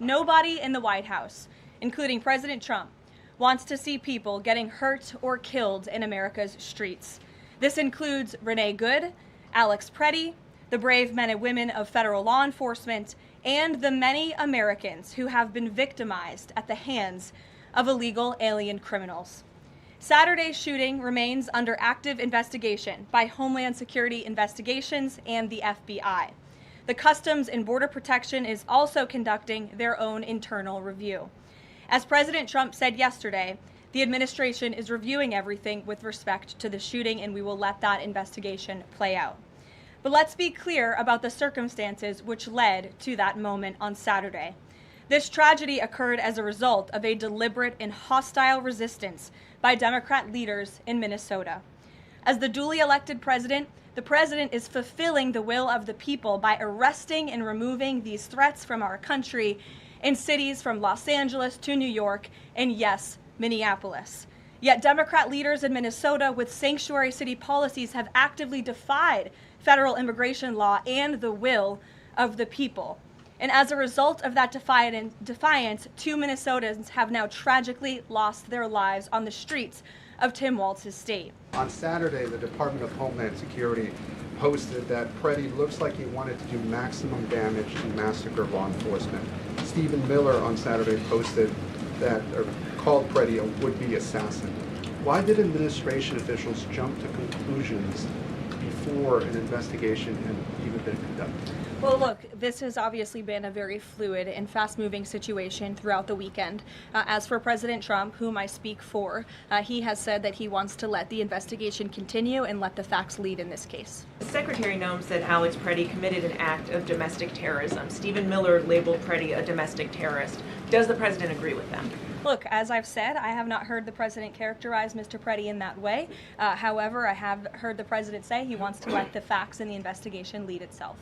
Nobody in the White House, including President Trump, wants to see people getting hurt or killed in America's streets. This includes Renee Good, Alex Pretti, the brave men and women of federal law enforcement, and the many Americans who have been victimized at the hands of illegal alien criminals. Saturday's shooting remains under active investigation by Homeland Security Investigations and the FBI. The Customs and Border Protection is also conducting their own internal review. As President Trump said yesterday, the administration is reviewing everything with respect to the shooting, and we will let that investigation play out. But let's be clear about the circumstances which led to that moment on Saturday. This tragedy occurred as a result of a deliberate and hostile resistance by Democrat leaders in Minnesota. As the duly elected president, the president is fulfilling the will of the people by arresting and removing these threats from our country in cities from Los Angeles to New York and, yes, Minneapolis. Yet Democrat leaders in Minnesota with sanctuary city policies have actively defied federal immigration law and the will of the people. And as a result of that defiance, 2 Minnesotans have now tragically lost their lives on the streets of Tim Walz's state. On Saturday, the Department of Homeland Security posted that Pretti looks like he wanted to do maximum damage to massacre law enforcement. Stephen Miller on Saturday posted that, or called Pretti a would-be assassin. Why did administration officials jump to conclusions before an investigation had even been conducted? Well, look, this has obviously been a very fluid and fast-moving situation throughout the weekend. As for President Trump, whom I speak for, he has said that he wants to let the investigation continue and let the facts lead in this case. Secretary Noem said Alex Pretti committed an act of domestic terrorism. Stephen Miller labeled Pretti a domestic terrorist. Does the president agree with them? Look, as I've said, I have not heard the president characterize Mr. Pretti in that way. However, I have heard the president say he wants to let the facts in the investigation lead itself.